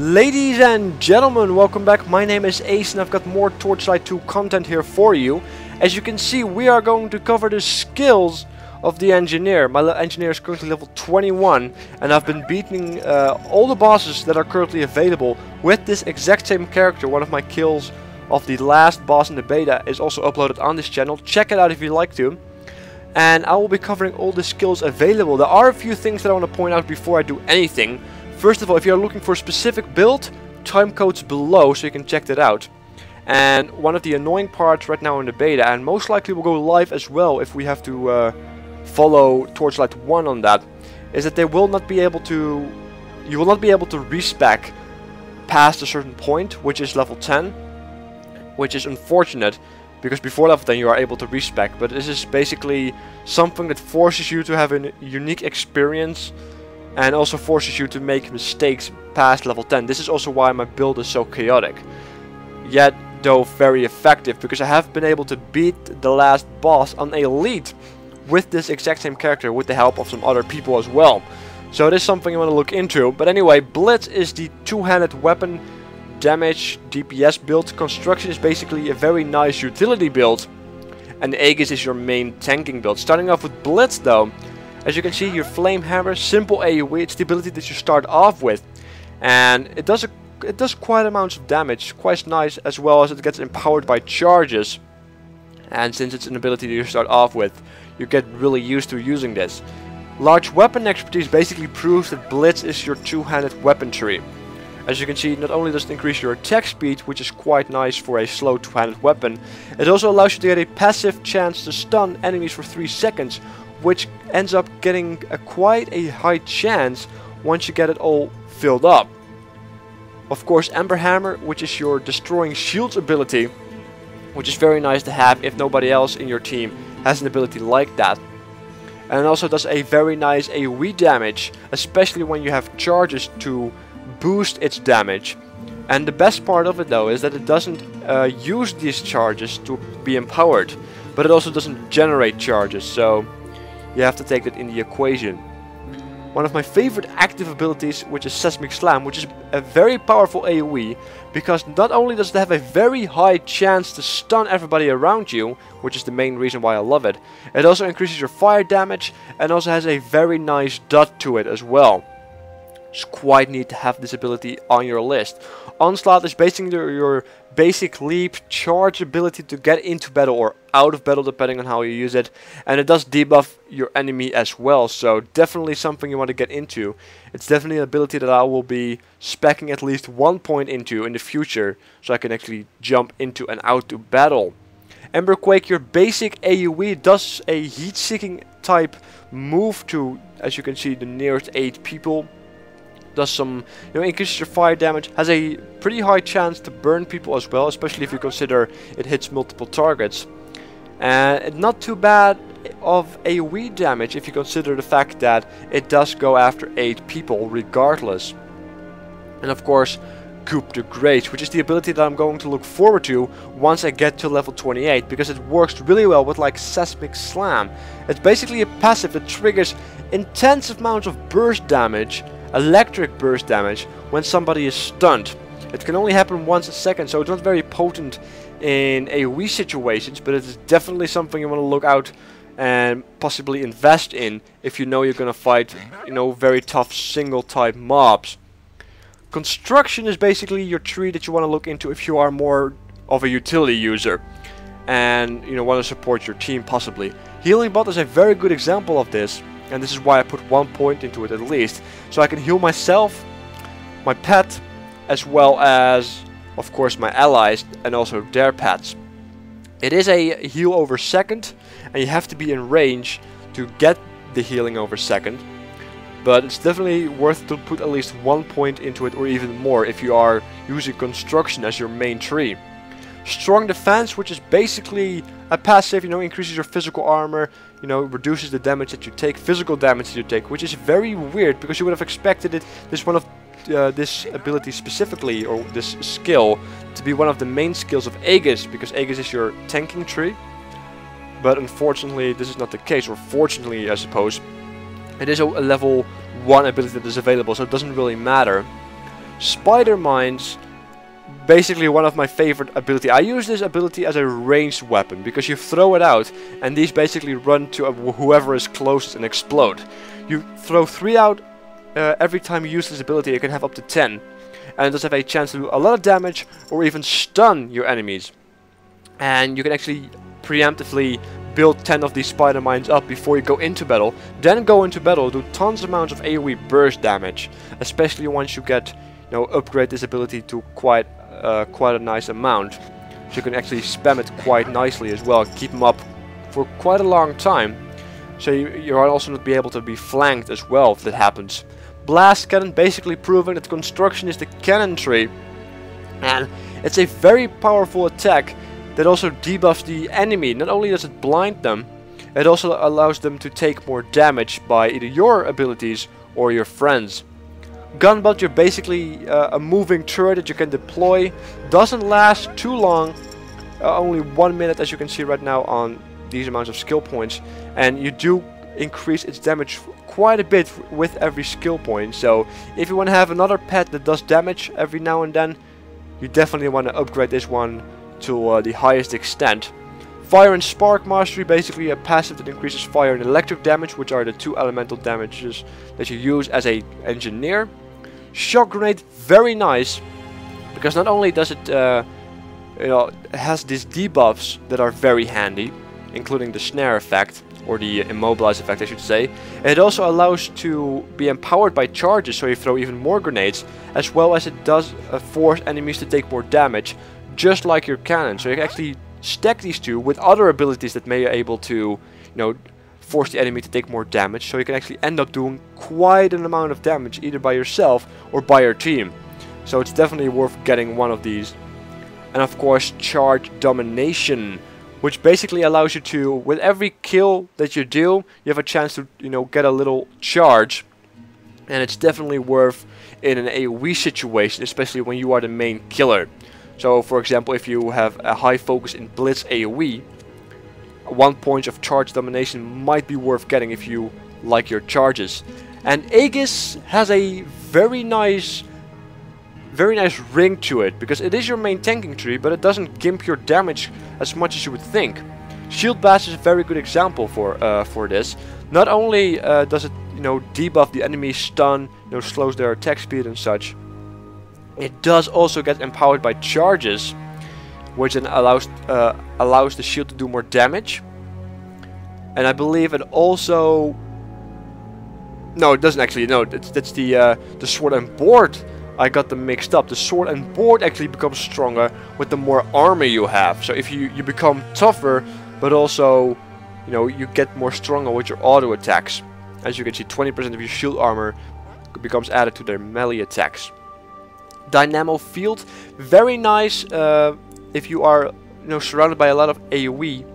Ladies and gentlemen, welcome back. My name is Ace and I've got more Torchlight 2 content here for you. As you can see, we are going to cover the skills of the engineer. My engineer is currently level 21 and I've been beating all the bosses that are currently available with this exact same character. One of my kills of the last boss in the beta is also uploaded on this channel. Check it out if you'd like to. And I will be covering all the skills available. There are a few things that I want to point out before I do anything. First of all, if you're looking for a specific build, time code's below so you can check that out. And one of the annoying parts right now in the beta, and most likely will go live as well if we have to follow Torchlight 1 on that, is that they will not be able to, you will not be able to respec past a certain point, which is level 10, which is unfortunate. Because before level 10 you are able to respec, but this is basically something that forces you to have a unique experience and also forces you to make mistakes past level 10. This is also why my build is so chaotic. Yet, though very effective, because I have been able to beat the last boss on Elite with this exact same character with the help of some other people as well. So it is something I want to look into. But anyway, Blitz is the two-handed weapon damage DPS build. Construction is basically a very nice utility build, and Aegis is your main tanking build. Starting off with Blitz though, as you can see, your flame hammer, simple AoE, it's the ability that you start off with, and it does quite amounts of damage, quite nice, as well as it gets empowered by charges. And since it's an ability that you start off with, you get really used to using this. Large weapon expertise basically proves that Blitz is your two-handed weapon tree. As you can see, not only does it increase your attack speed, which is quite nice for a slow two-handed weapon, it also allows you to get a passive chance to stun enemies for 3 seconds, which ends up getting quite a high chance once you get it all filled up. Of course, Ember Hammer, which is your destroying shields ability, which is very nice to have if nobody else in your team has an ability like that. And it also does a very nice AoE damage, especially when you have charges to boost its damage. And the best part of it though is that it doesn't use these charges to be empowered, but it also doesn't generate charges, so you have to take that in the equation. One of my favorite active abilities, which is Seismic Slam, which is a very powerful AoE, because not only does it have a very high chance to stun everybody around you, which is the main reason why I love it, it also increases your fire damage and also has a very nice dot to it as well. It's quite neat to have this ability on your list. Onslaught is basically your basic leap charge ability to get into battle or out of battle depending on how you use it, and it does debuff your enemy as well, so definitely something you want to get into. It's definitely an ability that I will be speccing at least 1 point into in the future, so I can actually jump into and out to battle. Ember Quake, your basic AoE, does a heat-seeking type move to, as you can see, the nearest 8 people. Does some, increases your fire damage, has a pretty high chance to burn people as well, especially if you consider it hits multiple targets. And not too bad of AoE damage if you consider the fact that it does go after 8 people regardless. And of course, Coup de Grace, which is the ability that I'm going to look forward to once I get to level 28, because it works really well with like Seismic Slam. It's basically a passive that triggers intense amounts of burst damage, electric burst damage, when somebody is stunned. It can only happen once a second, so it's not very potent in AoE situations, but it is definitely something you want to look out and possibly invest in if you know you're gonna fight, very tough single type mobs. Construction is basically your tree that you want to look into if you are more of a utility user and want to support your team possibly. Healing Bot is a very good example of this, and this is why I put 1 point into it at least, so I can heal myself, my pet, as well as, of course, my allies and also their pets. It is a heal over second, and you have to be in range to get the healing over second, but it's definitely worth to put at least 1 point into it, or even more if you are using construction as your main tree. Strong Defense, which is basically a passive, increases your physical armor, reduces the damage that you take, physical damage that you take, which is very weird because you would have expected this ability specifically, or this skill, to be one of the main skills of Aegis, because Aegis is your tanking tree. But unfortunately this is not the case, or fortunately I suppose. It is a level 1 ability that is available, so it doesn't really matter. Spider Mines, basically one of my favorite ability. I use this ability as a ranged weapon because you throw it out and these basically run to whoever is closest and explode. You throw 3 out every time you use this ability. You can have up to 10, and it does have a chance to do a lot of damage or even stun your enemies. And you can actually preemptively build 10 of these spider mines up before you go into battle. Then go into battle, do tons amounts of AoE burst damage, especially once you get, upgrade this ability to quite a nice amount. So you can actually spam it quite nicely as well, keep them up for quite a long time. So you're also not be able to be flanked as well if that happens. Blast Cannon, basically proving that construction is the cannon tree. And it's a very powerful attack that also debuffs the enemy. Not only does it blind them, it also allows them to take more damage by either your abilities or your friends. Gunbutt, you're basically a moving turret that you can deploy. Doesn't last too long, only 1 minute as you can see right now on these amounts of skill points. And you do increase its damage quite a bit with every skill point. So if you want to have another pet that does damage every now and then, you definitely want to upgrade this one to the highest extent. Fire and Spark Mastery, basically a passive that increases fire and electric damage, which are the 2 elemental damages that you use as a engineer. Shock Grenade, very nice, because not only does it has these debuffs that are very handy, including the snare effect, or the immobilize effect I should say. It also allows to be empowered by charges, so you throw even more grenades, as well as it does force enemies to take more damage, just like your cannon. So you can actually stack these two with other abilities that may be able to, force the enemy to take more damage. So you can actually end up doing quite an amount of damage, either by yourself or by your team. So it's definitely worth getting one of these. And of course, Charge Domination, which basically allows you to, with every kill that you do, you have a chance to, get a little charge. And it's definitely worth in an AoE situation, especially when you are the main killer. So, for example, if you have a high focus in Blitz AoE, 1 point of Charge Domination might be worth getting if you like your charges. And Aegis has a very nice ring to it, because it is your main tanking tree, but it doesn't gimp your damage as much as you would think. Shield Bash is a very good example for this. Not only does it debuff the enemy stun, slows their attack speed and such, it does also get empowered by charges, which then allows the shield to do more damage. And I believe it also, no, it doesn't actually. No, that's the sword and board. I got them mixed up. The sword and board actually becomes stronger with the more armor you have. So if you become tougher, but also, you get more stronger with your auto attacks. As you can see, 20% of your shield armor becomes added to their melee attacks. Dynamo Field, very nice if you are surrounded by a lot of AoE,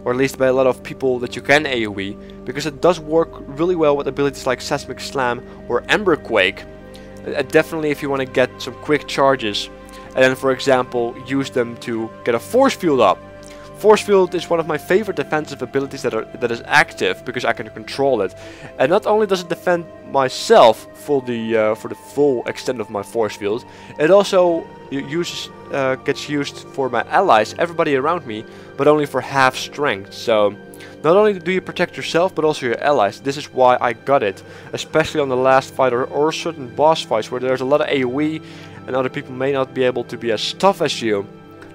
or at least by a lot of people that you can AoE, because it does work really well with abilities like Seismic Slam or Ember Quake. Definitely if you want to get some quick charges, and then for example use them to get a force field up. Force field is one of my favorite defensive abilities that is active, because I can control it. And not only does it defend myself for the full extent of my force field, it also gets used for my allies, everybody around me, but only for half strength. So not only do you protect yourself, but also your allies. This is why I got it, especially on the last fight or certain boss fights where there's a lot of AoE and other people may not be able to be as tough as you.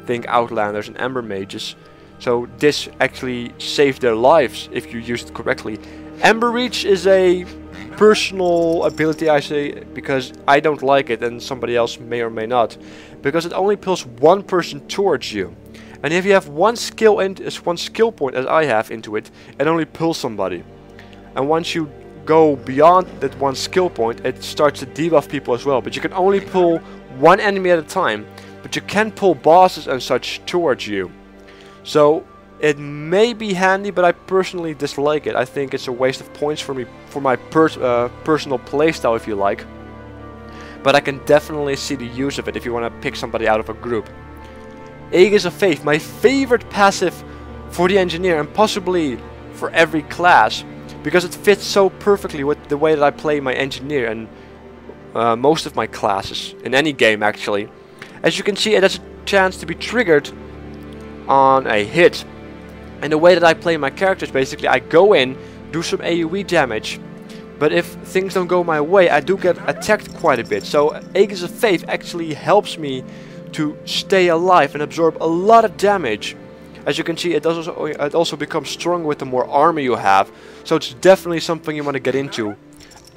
Think Outlanders and Ember Mages. So this actually saved their lives if you use it correctly. Ember Reach is a personal ability, I say, because I don't like it and somebody else may or may not, because it only pulls one person towards you. And if you have one skill point as I have into it, it only pulls somebody. And once you go beyond that one skill point, it starts to debuff people as well. But you can only pull one enemy at a time, but you can pull bosses and such towards you. So it may be handy, but I personally dislike it. I think it's a waste of points for me, for my personal playstyle, if you like. But I can definitely see the use of it if you want to pick somebody out of a group. Aegis of Faith, my favorite passive for the engineer, and possibly for every class, because it fits so perfectly with the way that I play my engineer. And most of my classes, in any game actually. As you can see, it has a chance to be triggered on a hit. And the way that I play my characters, basically, I go in, do some AoE damage, but if things don't go my way, I do get attacked quite a bit. So Aegis of Faith actually helps me to stay alive and absorb a lot of damage. As you can see, it also becomes stronger with the more armor you have. So it's definitely something you want to get into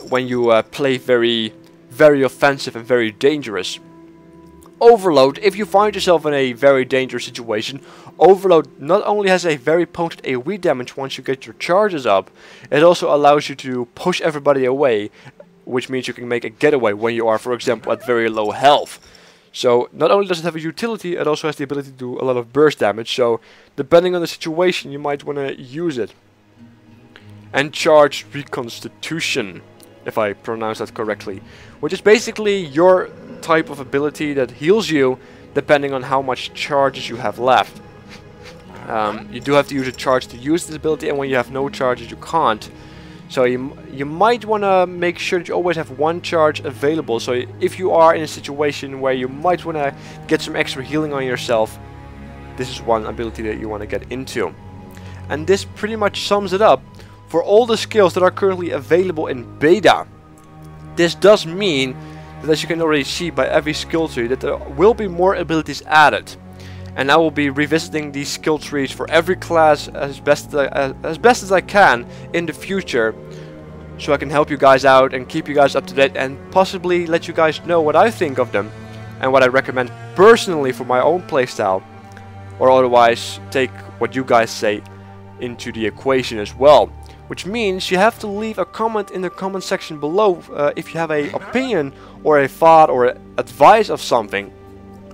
when you play very offensive and very dangerous. Overload, if you find yourself in a very dangerous situation, Overload not only has a very potent AoE damage once you get your charges up, it also allows you to push everybody away, which means you can make a getaway when you are, for example, at very low health. So not only does it have a utility, it also has the ability to do a lot of burst damage, so depending on the situation you might want to use it. And Charged Reconstitution, if I pronounce that correctly, which is basically your type of ability that heals you depending on how much charges you have left. You do have to use a charge to use this ability, and when you have no charges you can't. So you might want to make sure that you always have one charge available. So if you are in a situation where you might want to get some extra healing on yourself, this is one ability that you want to get into. And this pretty much sums it up for all the skills that are currently available in beta. This does mean that, as you can already see by every skill tree, that there will be more abilities added. And I will be revisiting these skill trees for every class as best as I can in the future, so I can help you guys out and keep you guys up to date and possibly let you guys know what I think of them and what I recommend personally for my own playstyle, or otherwise take what you guys say into the equation as well. Which means you have to leave a comment in the comment section below if you have an opinion or a thought or advice of something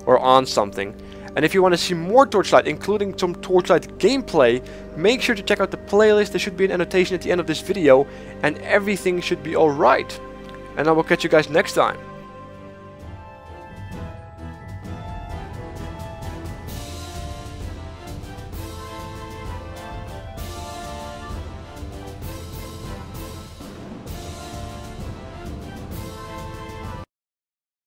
or on something. And if you want to see more Torchlight, including some Torchlight gameplay, make sure to check out the playlist. There should be an annotation at the end of this video, and everything should be alright. And I will catch you guys next time.